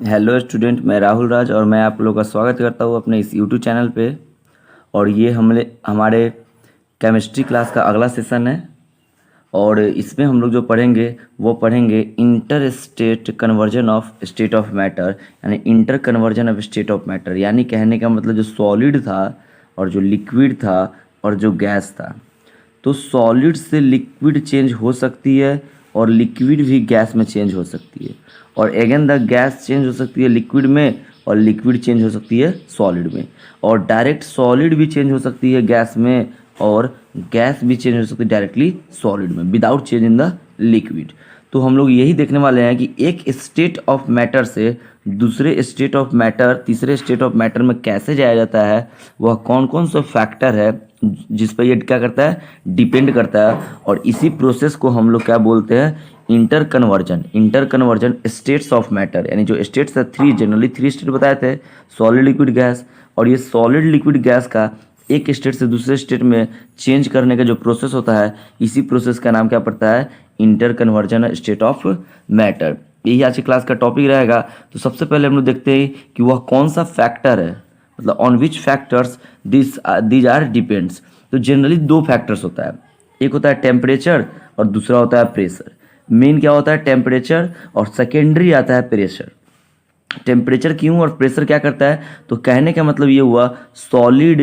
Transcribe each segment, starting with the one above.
Hello student, मैं राहुल राज और मैं आप लोगों का स्वागत करता हूँ अपने इस यूट्यूब चैनल पे। और ये हमारे केमिस्ट्री क्लास का अगला सेशन है। और इसमें हम लोग जो पढ़ेंगे वो पढ़ेंगे inter state conversion of state of matter, यानी inter conversion of state of matter. यानी कहने का मतलब जो सॉलिड था और जो लिक्विड था और जो गैस था, तो सॉलिड से लिक्विड चेंज हो सकती है और लिक्विड भी गैस में चेंज हो सकती है। और अगेन द गैस चेंज हो सकती है लिक्विड में और लिक्विड चेंज हो सकती है सॉलिड में। और डायरेक्ट सॉलिड भी चेंज हो सकती है गैस में और गैस भी चेंज हो सकती है डायरेक्टली सॉलिड में without change in the liquid. तो हम लोग यही देखने वाले हैं कि एक स्टेट ऑफ मैटर से दूसरे स्टेट ऑफ मैटर, तीसरे स्टेट ऑफ मैटर में कैसे जाया जाता है, वह कौन कौन सा फैक्टर है जिस पर ये क्या करता है, डिपेंड करता है। और इसी प्रोसेस को हम लोग क्या बोलते हैं, inter conversion states of matter. यानी जो स्टेट्स है जनरली थ्री स्टेट बताए थे, सॉलिड लिक्विड गैस। और ये सॉलिड लिक्विड गैस का एक स्टेट से दूसरे स्टेट में चेंज करने का जो प्रोसेस होता है, इसी प्रोसेस का नाम क्या पड़ता है, inter conversion state of matter. यही आज की क्लास का टॉपिक रहेगा। तो सबसे पहले हम लोग देखते हैं कि वह कौन सा फैक्टर है, मतलब on which factors these are depends. तो जनरली दो फैक्टर्स होता है, एक होता है टेम्परेचर और दूसरा होता है प्रेशर। मेन क्या होता है, टेम्परेचर, और सेकेंडरी आता है प्रेशर। टेम्परेचर क्यों और प्रेशर क्या करता है, तो कहने का मतलब ये हुआ सॉलिड,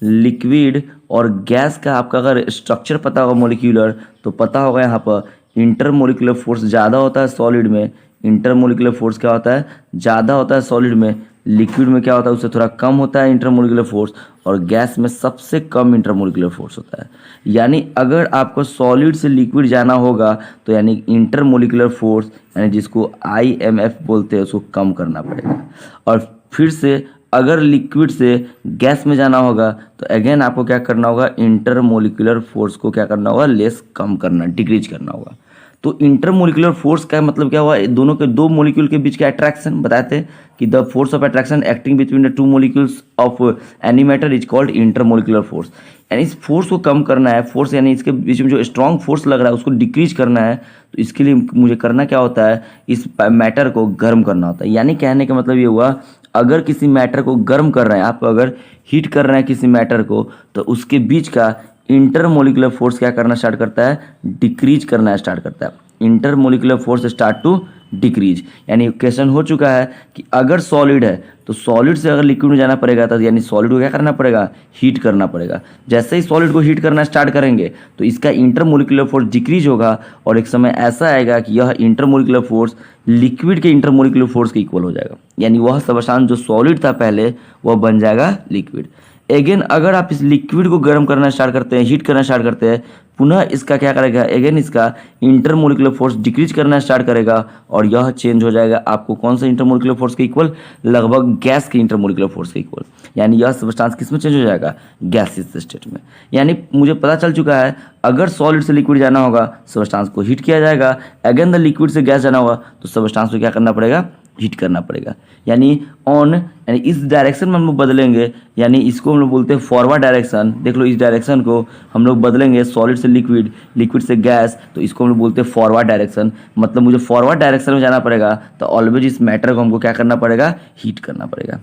लिक्विड और गैस का आपका अगर स्ट्रक्चर पता होगा मोलिक्यूलर, तो पता होगा यहाँ पर इंटरमोलिकुलर फोर्स ज़्यादा होता है सॉलिड में। इंटरमोलिकुलर फोर्स क्या होता है, ज़्यादा होता है सॉलिड में। लिक्विड में क्या होता है, उससे थोड़ा कम होता है इंटरमोलिकुलर फोर्स। और गैस में सबसे कम इंटरमोलिकुलर फोर्स होता है। यानी अगर आपको सॉलिड से लिक्विड जाना होगा तो यानी इंटरमोलिकुलर फोर्स, यानी जिसको IMF बोलते हैं, उसको कम करना पड़ेगा। और फिर से अगर लिक्विड से गैस में जाना होगा तो अगेन आपको क्या करना होगा, इंटरमोलिकुलर फोर्स को क्या करना होगा, लेस, कम करना, डिक्रीज करना होगा। तो इंटरमोलिकुलर फोर्स का मतलब क्या हुआ, दोनों के दो मोलिक्यूल के बीच का अट्रैक्शन। बताते हैं कि the force of attraction acting between the two molecules of any matter is called intermolecular force. यानी इस फोर्स को कम करना है, फोर्स यानी इसके बीच में जो स्ट्रॉन्ग फोर्स लग रहा है उसको डिक्रीज करना है। तो इसके लिए मुझे करना क्या होता है, इस मैटर को गर्म करना होता है। यानी कहने का मतलब ये हुआ, अगर किसी मैटर को गर्म कर रहे हैं आप, अगर हीट कर रहे हैं किसी मैटर को, तो उसके बीच का इंटरमोलिकुलर फोर्स क्या करना स्टार्ट करता है, डिक्रीज करना स्टार्ट करता है। Intermolecular force start to decrease. यानी क्वेश्चन हो चुका है कि अगर सॉलिड है तो सॉलिड से अगर लिक्विड में जाना पड़ेगा तो यानी सॉलिड को क्या करना पड़ेगा, हीट करना पड़ेगा। जैसे ही सॉलिड को हीट करना स्टार्ट करेंगे तो इसका इंटरमोलिकुलर फोर्स डिक्रीज होगा और एक समय ऐसा आएगा कि यह इंटरमोलिकुलर फोर्स लिक्विड के इंटरमोलिकुलर फोर्स के इक्वल हो जाएगा। यानी वह सबस्टांस जो सॉलिड था पहले वह बन जाएगा लिक्विड। अगेन अगर आप इस लिक्विड को गर्म करना स्टार्ट करते हैं, हीट करना स्टार्ट करते हैं, पुनः इसका क्या करेगा, अगेन इसका इंटरमोलिकुलर फोर्स डिक्रीज करना स्टार्ट करेगा और यह चेंज हो जाएगा आपको कौन सा इंटरमोलिकुलर फोर्स के इक्वल, लगभग गैस के इंटरमोलिकुलर फोर्स के इक्वल। यानी यह सबस्टांस किस में चेंज हो जाएगा, गैसियस स्टेट में। यानी मुझे पता चल चुका है, अगर सॉलिड से लिक्विड जाना होगा सबस्टांस को हीट किया जाएगा, अगेन द लिक्विड से गैस जाना होगा तो सबस्टांस को क्या करना पड़ेगा, हीट करना पड़ेगा। यानी यानी इस डायरेक्शन में हम लोग बदलेंगे, यानी इसको हम लोग बोलते हैं फॉरवर्ड डायरेक्शन। देख लो इस डायरेक्शन को हम लोग बदलेंगे, सॉलिड से लिक्विड, लिक्विड से गैस, तो इसको हम लोग बोलते हैं फॉरवर्ड डायरेक्शन। मतलब मुझे फॉरवर्ड डायरेक्शन में जाना पड़ेगा तो ऑलवेज इस मैटर को हमको क्या करना पड़ेगा, हीट करना पड़ेगा।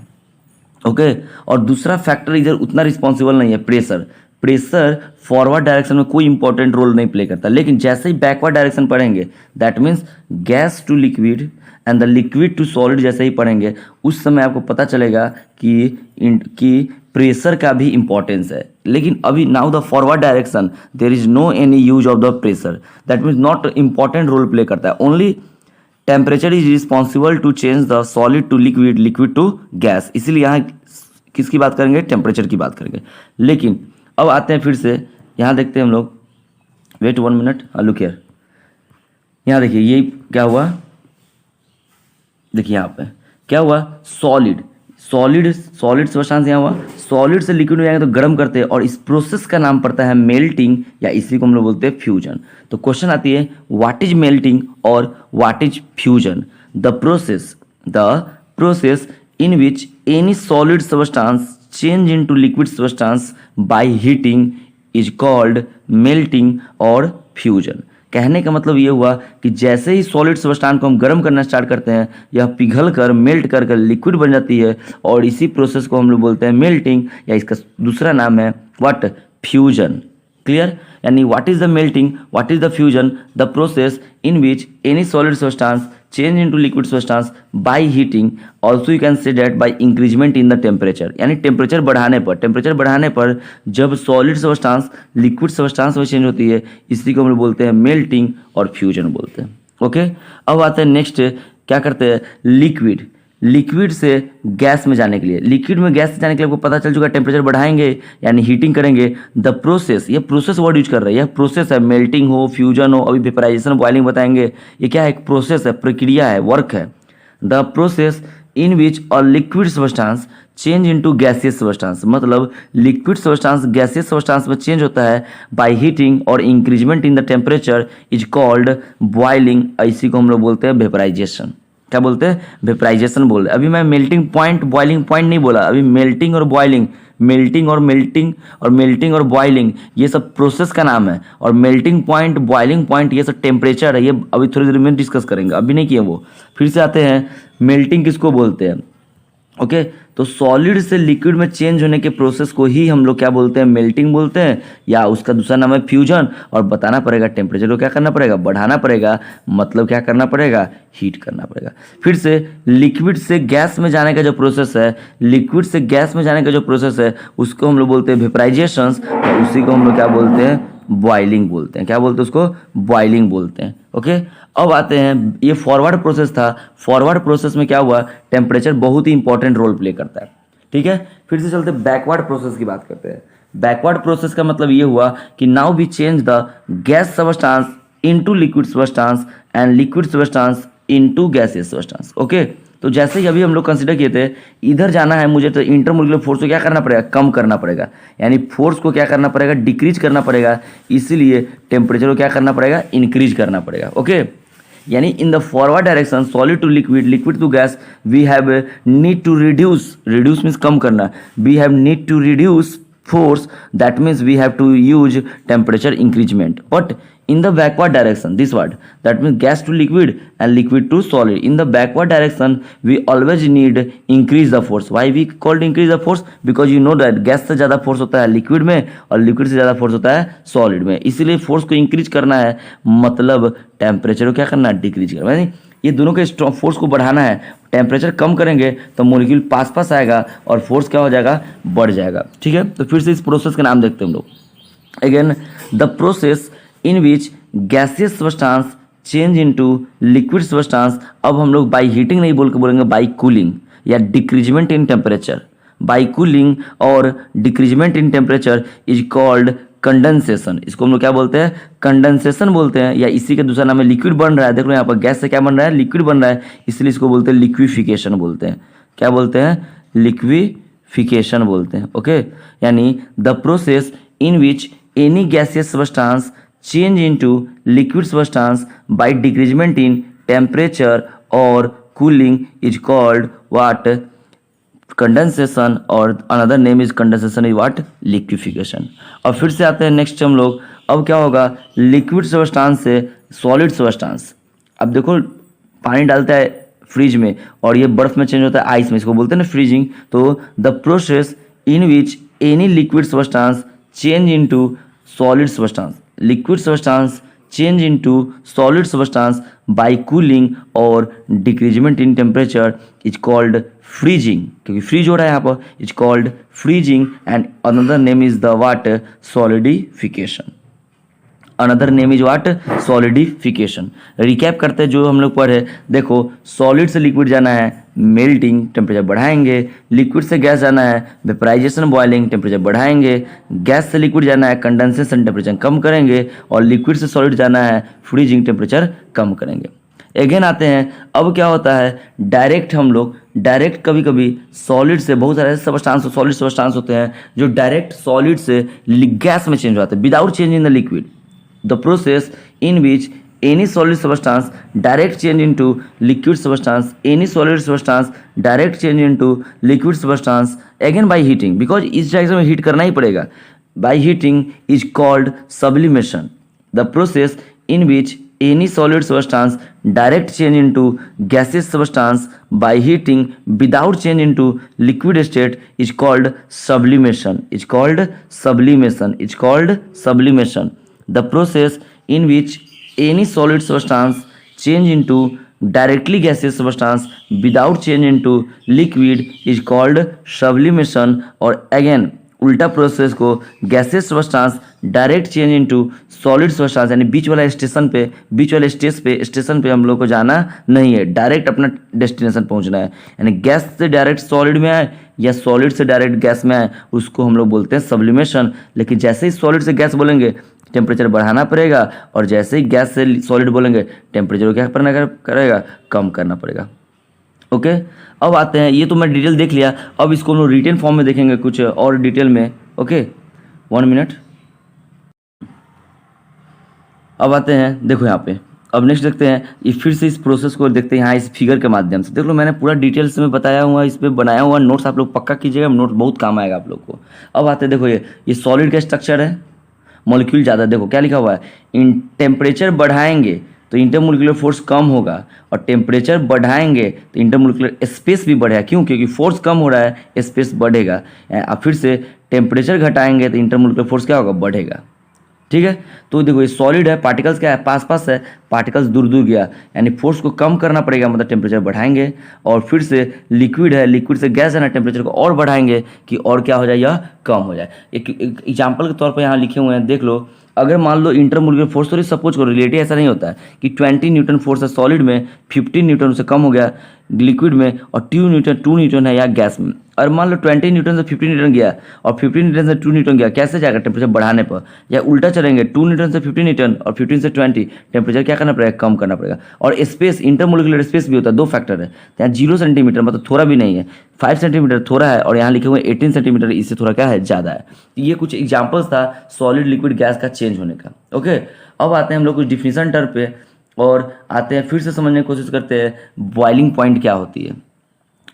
ओके। और दूसरा फैक्टर इधर उतना रिस्पॉन्सिबल नहीं है, प्रेशर। प्रेशर फॉरवर्ड डायरेक्शन में कोई इंपॉर्टेंट रोल नहीं प्ले करता, लेकिन जैसे ही बैकवर्ड डायरेक्शन पढ़ेंगे, that means gas to liquid and the liquid to solid जैसे ही पढ़ेंगे, उस समय आपको पता चलेगा कि प्रेशर का भी इंपॉर्टेंस है। लेकिन अभी now the forward direction there is no any use of the pressure, that means not important role play करता है। Only temperature is responsible to change the solid to liquid, liquid to gas. इसीलिए यहाँ किसकी बात करेंगे, temperature की बात करेंगे। लेकिन अब आते हैं फिर से, यहाँ देखते हैं हम लोग, वेट 1 मिनट, लुक हियर। यहाँ देखिए ये क्या हुआ, देखिए यहाँ पे क्या हुआ, सॉलिड सबस्टांस यहाँ हुआ, सॉलिड से लिक्विड में जाएंगे तो गर्म करते हैं और इस प्रोसेस का नाम पड़ता है मेल्टिंग, या इसी को हम लोग बोलते हैं फ्यूजन। तो क्वेश्चन आती है, व्हाट इज मेल्टिंग और what is fusion. The process in which any solid substance change into liquid substance by heating is called melting और फ्यूजन। कहने का मतलब ये हुआ कि जैसे ही सॉलिड सब्सटेंस को हम गर्म करना स्टार्ट करते हैं, यह पिघल कर मेल्ट कर लिक्विड बन जाती है, और इसी प्रोसेस को हम लोग बोलते हैं मेल्टिंग, या इसका दूसरा नाम है व्हाट, फ्यूजन। क्लियर? यानी what is the melting, what is the fusion, the process in which any solid substance change into liquid substance by heating, also you can say that by increment in the temperature. यानी temperature बढ़ाने पर जब solid substance liquid substance में change होती है, इसी को हम लोग बोलते हैं मेल्टिंग और फ्यूजन बोलते हैं। ओके, अब आते हैं नेक्स्ट, क्या करते हैं, लिक्विड से गैस में जाने के लिए। लिक्विड में गैस से जाने के लिए आपको पता चल चुका है, टेम्परेचर बढ़ाएंगे यानी हीटिंग करेंगे। द प्रोसेस, ये प्रोसेस वर्ड यूज कर रहे हैं, यह प्रोसेस है, मेल्टिंग हो, फ्यूजन हो, अभी वेपराइजेशन बॉइलिंग बताएंगे। ये क्या है, एक प्रोसेस है, प्रक्रिया है, वर्क है। The process in which a liquid substance change into gaseous substance, मतलब लिक्विड सब्सटेंस गैसियस सब्सटेंस में चेंज होता है बाय हीटिंग और increment in the temperature is called boiling. इसी को हम लोग बोलते हैं वेपराइजेशन। क्या बोलते हैं, वेपराइजेशन बोल रहे। अभी मैं मेल्टिंग पॉइंट बॉइलिंग पॉइंट नहीं बोला, अभी मेल्टिंग और बॉइलिंग, मेल्टिंग और बॉइलिंग ये सब प्रोसेस का नाम है, और मेल्टिंग पॉइंट, बॉइलिंग पॉइंट ये सब टेम्परेचर है। ये अभी थोड़ी देर में डिस्कस करेंगे, अभी नहीं किए वो। फिर से आते हैं, मेल्टिंग किसको बोलते हैं। ओके, तो सॉलिड से लिक्विड में चेंज होने के प्रोसेस को ही हम लोग क्या बोलते हैं, मेल्टिंग बोलते हैं, या उसका दूसरा नाम है फ्यूजन। और बताना पड़ेगा टेम्परेचर को क्या करना पड़ेगा, बढ़ाना पड़ेगा, मतलब क्या करना पड़ेगा, हीट करना पड़ेगा। फिर से लिक्विड से गैस में जाने का जो प्रोसेस है, उसको हम लोग बोलते हैं वेपराइजेशन, और उसी को हम लोग क्या बोलते हैं, बॉइलिंग बोलते हैं। क्या बोलते हैं उसको, बॉइलिंग बोलते हैं। ओके, अब आते हैं, ये फॉरवर्ड प्रोसेस था। फॉरवर्ड प्रोसेस में क्या हुआ, टेम्परेचर बहुत ही इंपॉर्टेंट रोल प्ले करता है। ठीक है, फिर से चलते बैकवर्ड प्रोसेस की बात करते हैं। बैकवर्ड प्रोसेस का मतलब ये हुआ कि now we change the gas substance into liquid substance and liquid substance into gaseous substance. Okay, तो जैसे ही अभी हम लोग कंसिडर किए थे, इधर जाना है मुझे, तो इंटरमोलिकुलर फोर्स को क्या करना पड़ेगा, कम करना पड़ेगा, यानी फोर्स को क्या करना पड़ेगा, डिक्रीज करना पड़ेगा। इसीलिए टेम्परेचर को क्या करना पड़ेगा, इंक्रीज करना पड़ेगा। ओके, यानी in the forward direction, solid to liquid, liquid to gas, we have need to reduce means कम करना, we have need to reduce force, that means we have to use temperature increment. But in the backward direction, this word, that means gas to liquid and liquid to solid, in the backward direction we always need increase the force. Why we called increase the force, because you know that gas से ज़्यादा force होता है liquid में, और liquid से ज़्यादा force होता है सॉलिड में। इसीलिए फोर्स को इंक्रीज करना है, मतलब टेम्परेचर को क्या करना है, डिक्रीज करना। यानी ये दोनों के स्ट्रॉन्ग फोर्स को बढ़ाना है। टेम्परेचर कम करेंगे तो मॉलिक्यूल पास आएगा और फोर्स क्या हो जाएगा, बढ़ जाएगा। ठीक है, तो फिर से इस प्रोसेस का नाम देखते हैं हम लोग। Again, the process in which gaseous substance change into liquid substance. अब हम लोग बाई हीटिंग नहीं बोल के बोलेंगे बाई कूलिंग या decreasement in temperature. By cooling और decreasement in temperature is called condensation. इसको हम लोग क्या बोलते हैं, कंडेंसेशन बोलते हैं, या इसी का दूसरा नाम है लिक्विड बन रहा है। देख लो यहाँ पर गैस से क्या बन रहा है, लिक्विड बन रहा है, इसलिए इसको बोलते हैं लिक्विफिकेशन बोलते हैं। क्या बोलते हैं, लिक्विफिकेशन बोलते हैं। ओके, यानी the process in which any gaseous substance change into liquid substance by decreasement in temperature और cooling is called what, condensation, और another name is condensation is what, liquefaction. और फिर से आते हैं नेक्स्ट हम लोग, अब क्या होगा, लिक्विड सब्सटेंस से सॉलिड सब्सटेंस। अब देखो पानी डालता है फ्रिज में और ये बर्फ में चेंज होता है आइस में, इसको बोलते हैं ना फ्रीजिंग। तो the process in which any liquid substance change into solid substance, liquid substance change into solid substance by cooling और decreasement in temperature is called freezing, क्योंकि फ्रीज हो रहा है यहाँ पर, is called freezing. And another name is the what, solidification. Another name is what, solidification. Recap करते हैं जो हम लोग पढ़े। देखो, सॉलिड से लिक्विड जाना है, मेल्टिंग, टेम्परेचर बढ़ाएंगे। लिक्विड से गैस जाना है, वेपराइजेशन बॉइलिंग, टेम्परेचर बढ़ाएंगे। गैस से लिक्विड जाना है, कंडेंसेशन, टेम्परेचर कम करेंगे। और लिक्विड से सॉलिड जाना है, फ्रीजिंग, टेम्परेचर कम करेंगे। अगेन आते हैं, अब क्या होता है, डायरेक्ट हम लोग कभी कभी सॉलिड से, बहुत सारे सब्सटेंस सॉलिड सब्सटेंस होते हैं जो डायरेक्ट सॉलिड से गैस में चेंज होते हैं without change in the liquid. The process in which any solid substance direct change into liquid substance, any solid substance direct change into liquid substance again by heating, because इस direction में heat करना ही पड़ेगा, by heating is called sublimation. The process in which any solid substance direct change into gaseous substance by heating without change into liquid state is called sublimation. Is called sublimation. Is called sublimation. The process in which any solid substance change into directly gaseous substance without change into liquid is called sublimation. और again उल्टा process को gases substance direct change into solid substance, यानी बीच वाला station पे हम लोग को जाना नहीं है, डायरेक्ट अपना डेस्टिनेशन पहुंचना है। यानी गैस से डायरेक्ट सॉलिड में आए या सॉलिड से डायरेक्ट गैस में आए, उसको हम लोग बोलते हैं सब्लिमेशन। लेकिन जैसे ही सॉलिड से गैस बोलेंगे टेम्परेचर बढ़ाना पड़ेगा, और जैसे ही गैस से सॉलिड बोलेंगे टेम्परेचर को क्या करना करेगा, कम करना पड़ेगा। ओके अब आते हैं, ये तो मैं डिटेल देख लिया, अब इसको हम लोग रिटेन फॉर्म में देखेंगे कुछ और डिटेल में। Okay 1 minute. अब आते हैं, देखो यहाँ पे अब नेक्स्ट देखते हैं, ये फिर से इस प्रोसेस को देखते हैं यहाँ इस फिगर के माध्यम से। देख लो मैंने पूरा डिटेल्स में बताया हुआ, इस पर बनाया हुआ नोट्स आप लोग पक्का कीजिएगा, नोट बहुत काम आएगा आप लोग को। अब आते हैं, देखो ये सॉलिड का स्ट्रक्चर है, मॉलिक्यूल ज़्यादा, देखो क्या लिखा हुआ है, इन टेम्परेचर बढ़ाएंगे तो इंटरमोलिकुलर फोर्स कम होगा, और टेम्परेचर बढ़ाएंगे तो इंटरमोलिकुलर स्पेस भी बढ़ेगा। क्यों? क्योंकि फोर्स कम हो रहा है, स्पेस बढ़ेगा। अब फिर से टेम्परेचर घटाएंगे तो इंटरमोलिकुलर फोर्स क्या होगा, बढ़ेगा। ठीक है, तो देखो ये सॉलिड है, पार्टिकल्स क्या है, पास पास है, पार्टिकल्स दूर दूर गया, यानी फोर्स को कम करना पड़ेगा, मतलब टेम्परेचर बढ़ाएंगे। और फिर से लिक्विड है, लिक्विड से गैस है ना, टेम्परेचर को और बढ़ाएंगे कि और क्या हो जाए, यह कम हो जाए। एक एग्जाम्पल के तौर पर यहाँ लिखे हुए हैं, देख लो। अगर मान लो इंटरमोलिकुलर फोर्स, तो सपोज करो रिलेटिव ऐसा नहीं होता है कि 20 न्यूटन फोर्स है सॉलिड में, 15 न्यूटन से कम हो गया लिक्विड में, और 2 न्यूटन है या गैस में। और मान लो 20 न्यूटन से 15 न्यूटन गया और 15 न्यूटन से 2 न्यूटन गया, कैसे जाएगा, टेम्परेचर बढ़ाने पर। या उल्टा चलेंगे, 2 न्यूटन से 15 न्यूटन और 15 से 20, टेम्परेचर क्या करना पड़ेगा, कम करना पड़ेगा। और स्पेस, इंटरमोलिकुलर स्पेस भी होता है, 2 फैक्टर है, यहाँ 0 सेंटीमीटर मतलब थोड़ा भी नहीं है, 5 सेंटीमीटर थोड़ा है, और यहाँ लिखे हुए 18 सेंटीमीटर, इससे थोड़ा क्या है, ज़्यादा है। ये कुछ एग्जाम्पल्स था सॉलिड लिक्विड गैस का चेंज होने का। ओके अब आते हैं हम लोग कुछ डिफिनीशन टर्म पे, और आते हैं फिर से समझने की कोशिश करते हैं बॉइलिंग पॉइंट क्या होती है।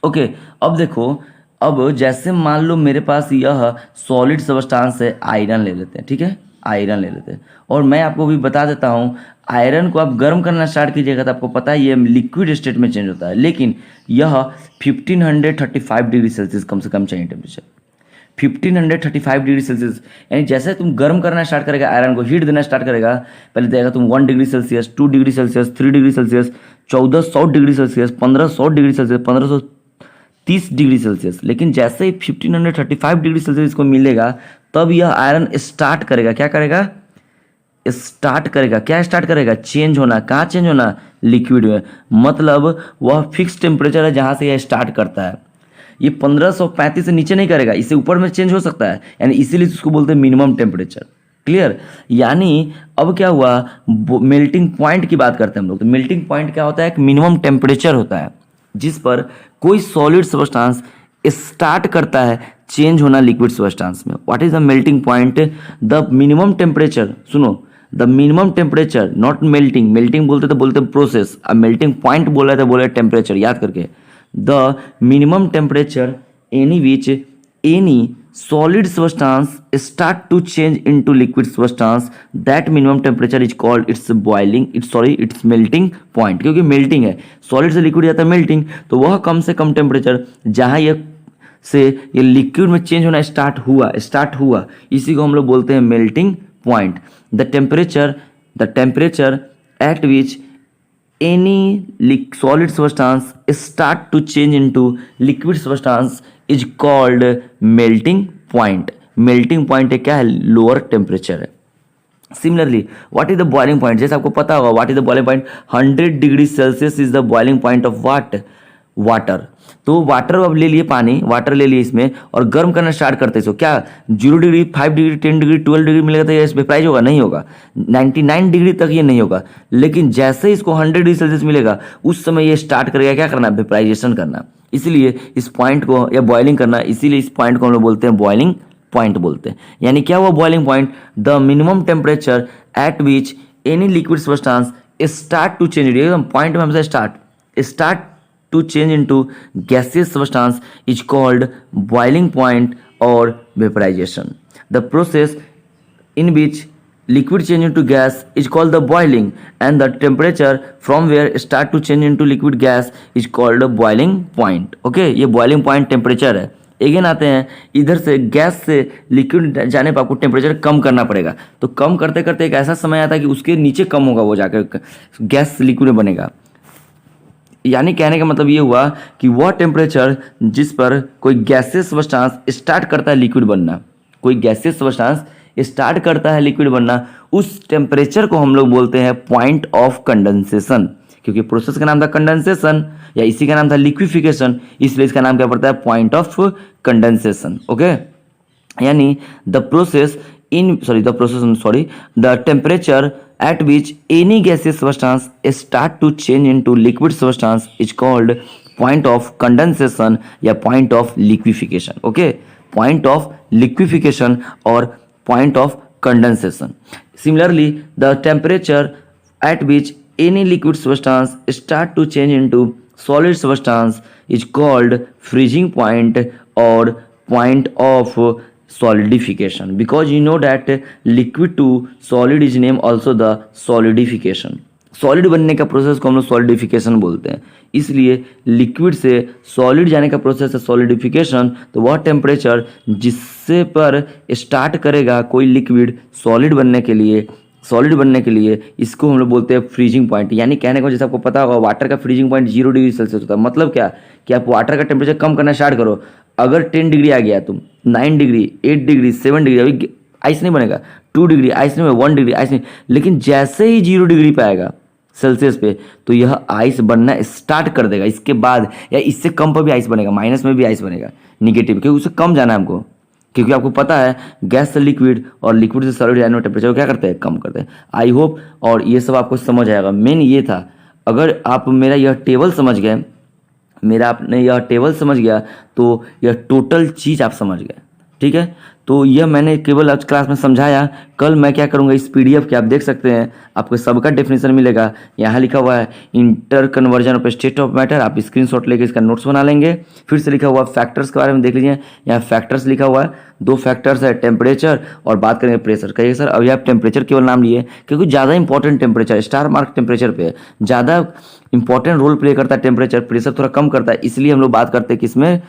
ओके अब देखो, अब जैसे मान लो मेरे पास यह सॉलिड सब्सटेंस है, आयरन ले लेते हैं, ठीक है, आयरन ले लेते हैं। और मैं आपको भी बता देता हूँ, आयरन को आप गर्म करना स्टार्ट कीजिएगा तो आपको पता है ये लिक्विड स्टेट में चेंज होता है, लेकिन यह 1535 डिग्री सेल्सियस कम से कम चाहिए टेम्परेचर, 1535 डिग्री सेल्सियस। यानी जैसे तुम गर्म करना स्टार्ट करेगा, आयरन को हीट देना स्टार्ट करेगा, पहले देगा तुम 1 degree Celsius, 2 degree Celsius, 3 degree Celsius, 1400 degree Celsius, 1500 degree Celsius, 1530 degree Celsius. लेकिन जैसे ही 1535 डिग्री सेल्सियस इसको मिलेगा, तब यह आयरन स्टार्ट करेगा, क्या करेगा, स्टार्ट करेगा, क्या स्टार्ट करेगा, चेंज होना। कहाँ चेंज होना, लिक्विड में। मतलब वह फिक्स टेम्परेचर है जहाँ से यह स्टार्ट करता है। ये 1535 से नीचे नहीं करेगा, इससे ऊपर में चेंज हो सकता है, यानी इसीलिए इसको बोलते हैं मिनिमम टेम्परेचर। क्लियर? यानी अब क्या हुआ, मेल्टिंग पॉइंट की बात करते हैं हम लोग। तो मेल्टिंग पॉइंट क्या होता है, एक मिनिमम टेम्परेचर होता है जिस पर कोई सॉलिड सब्सटेंस स्टार्ट करता है चेंज होना लिक्विड सब्सटेंस में। What is the melting point? The minimum temperature, सुनो, the minimum temperature, not melting, melting बोलते तो बोलते प्रोसेस, अब मेल्टिंग पॉइंट बोल रहे थे, बोले टेम्परेचर, याद करके। The minimum temperature any which any solid substance start to change into liquid substance, that minimum temperature is called its boiling, its melting point। क्योंकि melting है, solid से liquid जाता है melting, तो वह कम से कम टेम्परेचर जहाँ ये लिक्विड में चेंज होना स्टार्ट हुआ, इसी को हम लोग बोलते हैं melting point. The temperature at which any solid substance start to change into liquid substance is called melting point। melting point है क्या है, लोअर टेम्परेचर है। Similarly what is the boiling point, जैसे आपको पता होगा what is the boiling point, 100 degree Celsius is the boiling point of what, water. तो water अब ले लिए, पानी वाटर ले लिए इसमें, और गर्म करना स्टार्ट करते हैं, सो क्या 0 डिग्री, 5 डिग्री, 10 डिग्री, 12 डिग्री मिलेगा तो ये वेपराइज होगा, नहीं होगा। 99 डिग्री तक ये नहीं होगा। लेकिन जैसे ही इसको 100 डिग्री सेल्सियस मिलेगा, उस समय ये स्टार्ट करेगा क्या करना, वेपराइजेशन करना। इसलिए इस पॉइंट को, या बॉइलिंग करना, इसीलिए इस पॉइंट को हम लोग बोलते हैं बॉइलिंग पॉइंट बोलते हैं। यानी क्या हुआ boiling point, the minimum temperature at which any liquid substance start to change, एकदम पॉइंट में हमसे start to change into gaseous substance is called boiling point or vaporization। The process in which liquid change into gas is called the boiling, and the temperature from where start to change into liquid gas is called the boiling point. Okay, ये boiling point temperature है. Again आते हैं इधर से gas से liquid जाने पर आपको टेम्परेचर कम करना पड़ेगा. तो कम करते करते एक ऐसा समय आता है कि उसके नीचे कम होगा, वो जाकर गैस लिक्विड में बनेगा. यानी कहने का मतलब ये हुआ कि वह टेम्परेचर जिस पर कोई गैसेस सब्सटेंस स्टार्ट करता है लिक्विड बनना, कोई गैसेस सब्सटेंस स्टार्ट करता है लिक्विड बनना, उस टेम्परेचर को हम लोग बोलते हैं पॉइंट ऑफ कंडेंसेशन. क्योंकि प्रोसेस का नाम था कंडेंसेशन या इसी का नाम था लिक्विफिकेशन, इसलिए इसका नाम क्या पड़ता है, पॉइंट ऑफ कंडेंसेशन. ओके, यानी the temperature at which any gaseous substance start to change into liquid substance is called point of condensation या point of liquefaction. Okay, point of liquefaction or point of condensation. Similarly, the temperature at which any liquid substance start to change into solid substance is called freezing point or point of solidification, because you know that liquid to solid is named also the solidification. Solid बनने का process को हम लोग solidification बोलते हैं, इसलिए liquid से solid जाने का प्रोसेस है सॉलिडिफिकेशन. तो वह टेम्परेचर जिससे पर स्टार्ट करेगा कोई लिक्विड सॉलिड बनने के लिए इसको हम लोग बोलते हैं फ्रीजिंग पॉइंट. यानी कहने को जैसे आपको पता होगा वाटर का फ्रीजिंग पॉइंट 0 डिग्री सेल्सियस होता है. मतलब क्या कि आप वाटर का टेम्परेचर कम करना स्टार्ट करो, अगर 10 डिग्री आ गया तुम 9 डिग्री 8 डिग्री 7 डिग्री अभी आइस नहीं बनेगा, 2 डिग्री आइस नहीं बनेगा, 1 डिग्री आइस नहीं. लेकिन जैसे ही 0 डिग्री पे आएगा सेल्सियस पे तो यह आइस बनना स्टार्ट कर देगा. इसके बाद या इससे कम पर भी आइस बनेगा, माइनस में भी आइस बनेगा, निगेटिव, क्योंकि उससे कम जाना है हमको. क्योंकि आपको पता है गैस से लिक्विड और लिक्विड से सॉलिड जाने टेम्परेचर को क्या करते हैं, कम करते हैं. आई होप और ये सब आपको समझ आएगा. मेन ये था, अगर आप मेरा यह टेबल समझ गए, आपने यह टेबल समझ गया तो यह टोटल चीज़ आप समझ गए. ठीक है, तो यह मैंने केवल आज क्लास में समझाया. कल मैं क्या करूँगा, इस पीडीएफ के आप देख सकते हैं, आपको सबका डेफिनेशन मिलेगा. यहाँ लिखा हुआ है inter conversion of state of matter, आप स्क्रीनशॉट लेके इसका नोट्स बना लेंगे. फिर से लिखा हुआ फैक्टर्स के बारे में देख लीजिए, यहाँ फैक्टर्स लिखा हुआ है, 2 फैक्टर्स है, टेम्परेचर और बात करेंगे प्रेशर. कहिए सर अभी आप टेम्परेचर केवल नाम लिए क्योंकि ज़्यादा important temperature, star mark temperature पे ज़्यादा इंपॉर्टेंट रोल प्ले करता है टेम्परेचर, प्रेशर थोड़ा कम करता है, इसलिए हम लोग बात करते हैं कि इसमें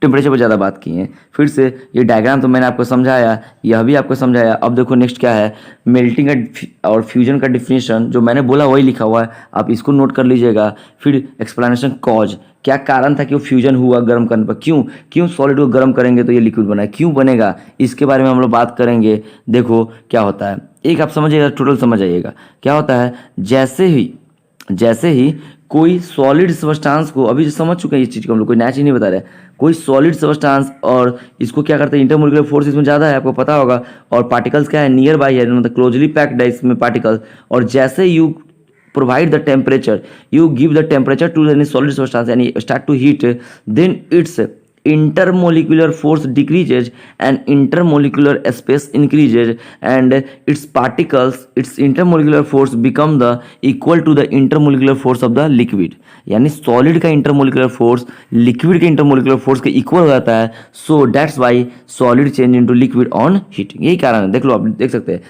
टेम्परेचर पर ज़्यादा बात की है. फिर से ये डायग्राम तो मैंने आपको समझाया, यह भी आपको समझाया. अब देखो नेक्स्ट क्या है, मेल्टिंग का और फ्यूजन का डिफिनीशन जो मैंने बोला वही लिखा हुआ है, आप इसको नोट कर लीजिएगा. फिर एक्सप्लेनेशन कॉज, क्या कारण था कि वो फ्यूजन हुआ गर्म करने पर, क्यों सॉलिड को गर्म करेंगे तो ये लिक्विड बना, क्यों बनेगा, इसके बारे में हम लोग बात करेंगे. देखो क्या होता है, एक आप समझिएगा, टोटल समझ आइएगा. क्या होता है, जैसे ही कोई सॉलिड सब्सटेंस को, अभी समझ चुके हैं इस चीज़ को हम लोग, कोई नया चीज़ नहीं बता रहे, कोई सॉलिड सब्सटेंस और इसको क्या करते हैं, इंटरमोलिकुलर फोर्स इसमें ज़्यादा है, आपको पता होगा, और पार्टिकल्स क्या है, नियर बाई है, मतलब क्लोजली पैक्ड है इसमें पार्टिकल्स. और जैसे you provide the temperature, you give the temperature to any solid substance and start to heat, then its intermolecular force decreases and intermolecular space increases, and its intermolecular force become the equal to the intermolecular force of the liquid. यानी solid का intermolecular force liquid के intermolecular force के equal हो जाता है. So that's why solid change into liquid on heating. यही कारण है, देख लो, आप देख सकते हैं.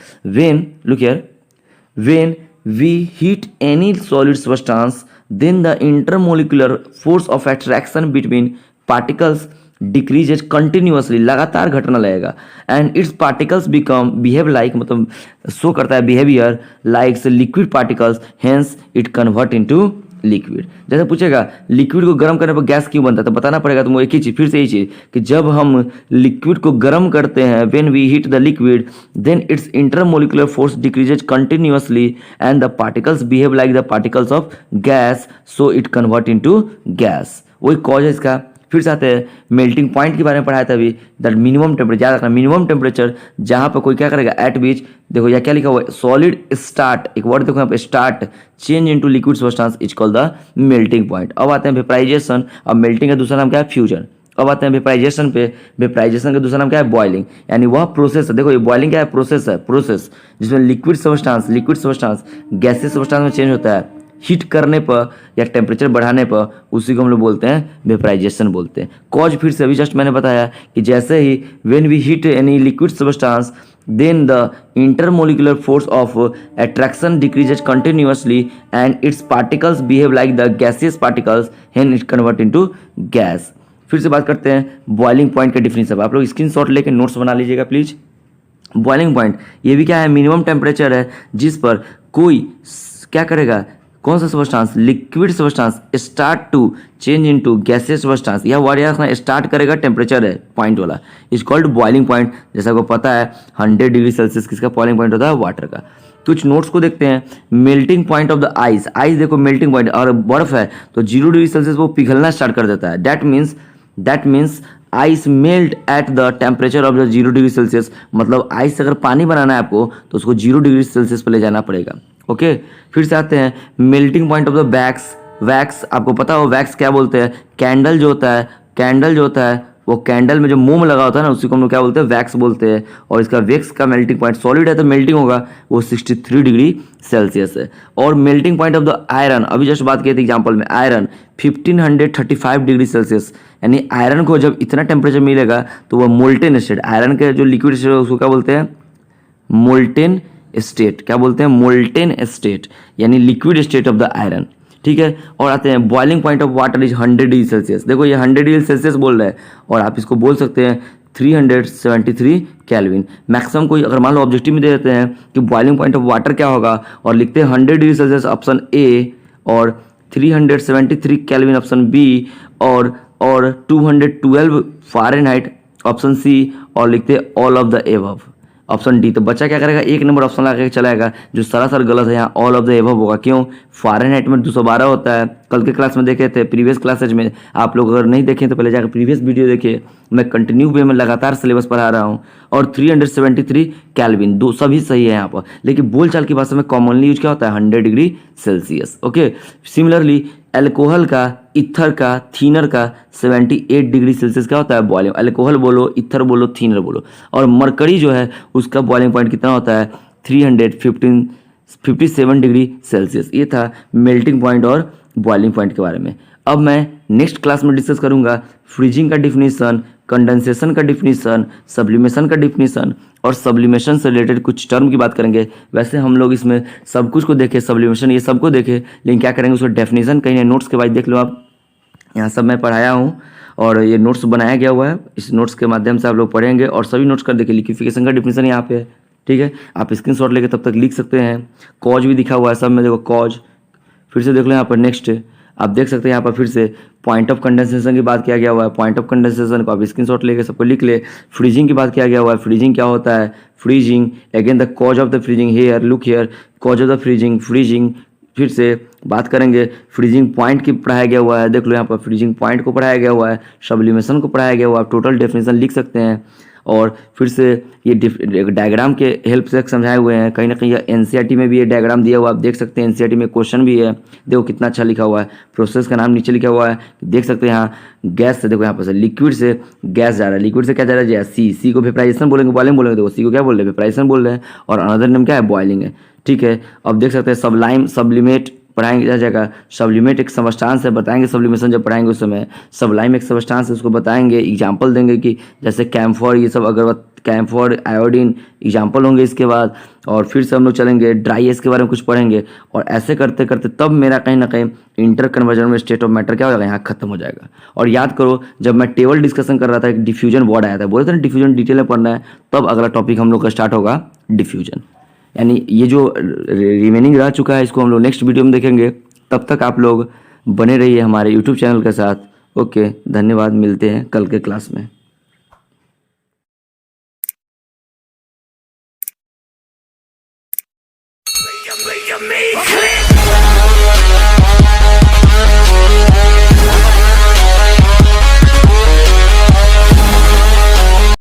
when we heat any solid substance, then the intermolecular force of attraction between particles decreases continuously, लगातार घटना लगेगा. and its particles behave like, मतलब शो करता है behavior like liquid particles, hence it convert into liquid. जैसे पूछेगा liquid को गर्म करने पर गैस क्यों बनता है, तो बताना पड़ेगा तुमको एक ही चीज़, फिर से यही चीज़ कि जब हम लिक्विड को गर्म करते हैं, when we heat the liquid, then its intermolecular force decreases continuously and the particles behave like the particles of gas, so it convert into gas. वही कॉज है इसका. फिर से आते हैं मेल्टिंग पॉइंट के बारे में पढ़ाया था अभी, दैट मिनिमम टेम्परेचर, याद रखना मिनिमम टेम्परेचर जहाँ पर कोई क्या करेगा, एट बीच, देखो यहाँ क्या लिखा हुआ है, सॉलिड स्टार्ट, एक वर्ड देखो यहाँ पे, start change into liquid substance is called the melting point. अब आते हैं वेपराइजेशन. अब मेल्टिंग का दूसरा नाम क्या है, फ्यूजन. अब आते हैं वेपराइजेशन पे. वेपराइजेशन का दूसरा नाम क्या है, बॉइलिंग. यानी वह प्रोसेस है, देखो ये बॉइलिंग क्या है, प्रोसेस है, प्रोसेस जिसमें लिक्विड सब्सटेंस गैसेस सब्सटेंस में चेंज होता है. हीट करने पर या टेम्परेचर बढ़ाने पर उसी को हम लोग बोलते हैं वेपराइजेशन बोलते हैं। कॉज फिर से अभी जस्ट मैंने बताया कि जैसे ही when we heat any liquid substance then the intermolecular force of attraction decreases continuously and its particles behave like the gaseous particles, hence it convert into gas। फिर से बात करते हैं बॉइलिंग पॉइंट का डिफिनेशन। आप लोग स्क्रीनशॉट लेके notes बना लीजिएगा प्लीज। बॉइलिंग पॉइंट ये भी क्या है, मिनिमम टेम्परेचर है जिस पर कोई क्या करेगा, कौन सा substance, liquid substance start to change into gaseous substance, यह वर्ड याद रखना, स्टार्ट करेगा टेम्परेचर है पॉइंट वाला, इज कॉल्ड बॉइलिंग पॉइंट। जैसा आपको पता है 100 डिग्री सेल्सियस किसका बॉइलिंग पॉइंट होता है, वाटर का। कुछ नोट्स को देखते हैं। Melting point of the ice, ice देखो मेल्टिंग पॉइंट, और बर्फ है तो 0 डिग्री सेल्सियस वो पिघलना स्टार्ट कर देता है। That means ice melt at the temperature of the 0 degree Celsius. मतलब आइस से अगर पानी बनाना है आपको तो उसको 0 डिग्री सेल्सियस पर ले जाना पड़ेगा। ओके फिर से आते हैं melting point of the wax. Wax आपको पता हो वैक्स क्या बोलते हैं, कैंडल जो होता है वो कैंडल में जो मोम लगा होता है ना उसी को हम लोग क्या बोलते हैं, वैक्स बोलते हैं। और इसका वैक्स का मेल्टिंग पॉइंट सॉलिड है तो मेल्टिंग होगा वो 63 डिग्री सेल्सियस है। और melting point of the iron, अभी जस्ट बात की थी एग्जांपल में, आयरन 1535 डिग्री सेल्सियस, यानी आयरन को जब इतना टेम्परेचर मिलेगा तो वह मोल्टेन स्टेट, आयरन के जो लिक्विड स्टेट है उसको क्या बोलते हैं, मोल्टेन स्टेट। क्या बोलते हैं, मोल्टेन स्टेट, यानी liquid state of the iron. ठीक है, और आते हैं boiling point of water is 100 degree Celsius. देखो ये 100 डिग्री सेल्सियस बोल रहा है और आप इसको बोल सकते हैं 373 केल्विन। मैक्सिमम कोई अगर मान लो ऑब्जेक्टिव में दे देते हैं कि बॉइलिंग पॉइंट ऑफ वाटर क्या होगा और लिखते हैं 100 डिग्री सेल्सियस ऑप्शन ए, और 373 केल्विन ऑप्शन बी, और 212 फ़ारेनहाइट ऑप्शन सी, और लिखते हैं all of the above option D. तो बच्चा क्या करेगा, एक नंबर ऑप्शन लगा के चलाएगा जो सरासर गलत है, यहाँ ऑल ऑफ द एबव होगा। क्यों, फ़ारेनहाइट में 212 होता है, कल के क्लास में देखे थे, प्रीवियस क्लासेज में। आप लोग अगर नहीं देखें तो पहले जाकर प्रीवियस वीडियो देखिए, मैं कंटिन्यू वे में लगातार सिलेबस पढ़ा रहा हूँ। और 373 केल्विन, दो सभी सही है यहाँ पर, लेकिन बोलचाल की भाषा में कॉमनली यूज क्या होता है, 100 degree Celsius. Okay similarly alcohol का, इथर का, थीनर का 78 डिग्री सेल्सियस क्या होता है बॉइलिंग, एल्कोहल बोलो, इथर बोलो, थीनर बोलो। और मरकरी जो है उसका बॉइलिंग पॉइंट कितना होता है, 357 डिग्री सेल्सियस। ये था मेल्टिंग पॉइंट और बॉइलिंग पॉइंट के बारे में। अब मैं नेक्स्ट क्लास में डिस्कस करूंगा फ्रीजिंग का डिफिनीशन, कंडेंसेशन का डिफिनीशन, सब्लिमेशन का डिफिनीशन, और सब्लिमेशन से रिलेटेड कुछ टर्म की बात करेंगे। वैसे हम लोग इसमें सब कुछ को देखे, सब्लिमेशन ये सबको देखे, लेकिन क्या करेंगे उसका डेफिनेशन कहीं नोट्स के बाद देख लो आप, यहाँ सब मैं पढ़ाया हूँ और ये नोट्स बनाया गया हुआ है। इस नोट्स के माध्यम से आप लोग पढ़ेंगे और सभी नोट्स कर देखिए। लिक्विफिकेशन का डिफिनेशन यहाँ पे है, ठीक है, आप स्क्रीनशॉट लेके तब तक लिख सकते हैं। कॉज भी दिखा हुआ है सब में, देखो कॉज। फिर से देख लो यहाँ पर नेक्स्ट आप देख सकते हैं यहाँ पर फिर से पॉइंट ऑफ कंडेंसेशन की बात किया गया हुआ है। पॉइंट ऑफ कंडेंसेशन को आप स्क्रीनशॉट लेके सबको लिख ले। फ्रीजिंग की बात किया गया हुआ है, फ्रीजिंग क्या होता है, freezing again the cause of the freezing, here look here, cause of the freezing, freezing. फिर से बात करेंगे फ्रीजिंग पॉइंट की पढ़ाया गया हुआ है, देख लो यहाँ पर फ्रीजिंग पॉइंट को पढ़ाया गया हुआ है, सब्लिमेशन को पढ़ाया गया हुआ है, आप टोटल डेफिनेशन लिख सकते हैं। और फिर से ये डायग्राम के हेल्प से समझाए हुए हैं, कहीं ना कहीं एनसीईआरटी में भी ये डायग्राम दिया हुआ है, आप देख सकते हैं। एनसीईआरटी में क्वेश्चन भी है, देखो कितना अच्छा लिखा हुआ है, प्रोसेस का नाम नीचे लिखा हुआ है, देख सकते हैं। यहाँ गैस से देखो यहाँ पर से लिक्विड से गैस जा रहा है, लिक्विड से क्या जा रहा है, सी को वेपराइजेशन बोलेंगे, बॉइलिंग बोलेंगे, देखो सी को क्या बोल रहे हैं, वेपराइजेशन बोल रहे हैं, और अनदर नेम क्या है, बॉइलिंग है। ठीक है, अब देख सकते हैं सब्लाइम, सब्लिमेट पढ़ाएंगे क्या जगह, सब्लिमेट एक सबस्टांस है, बताएंगे सब्लिमेशन जब पढ़ाएंगे उस समय। सब्लाइम एक सबस्टांस है, उसको बताएंगे, एग्जांपल देंगे कि जैसे कैम्फोर, ये सब अगरबत्ती, कैम्फोर, आयोडीन एग्जांपल होंगे इसके बाद। और फिर से हम लोग चलेंगे ड्राई एस के बारे में कुछ पढ़ेंगे, और ऐसे करते करते तब मेरा कहीं ना कहीं इंटर कन्वर्जन में स्टेट ऑफ मैटर क्या हो जाएगा, यहाँ खत्म हो जाएगा। और याद करो जब मैं टेबल डिस्कशन कर रहा था, एक डिफ्यूजन वर्ड आया था, बोले थे ना डिफ्यूजन डिटेल में पढ़ना है, तब अगला टॉपिक हम लोग का स्टार्ट होगा डिफ्यूजन। यानी ये जो रिमेनिंग रह चुका है इसको हम लोग नेक्स्ट वीडियो में देखेंगे। तब तक आप लोग बने रहिए हमारे यूट्यूब चैनल के साथ। ओके, धन्यवाद, मिलते हैं कल के क्लास में।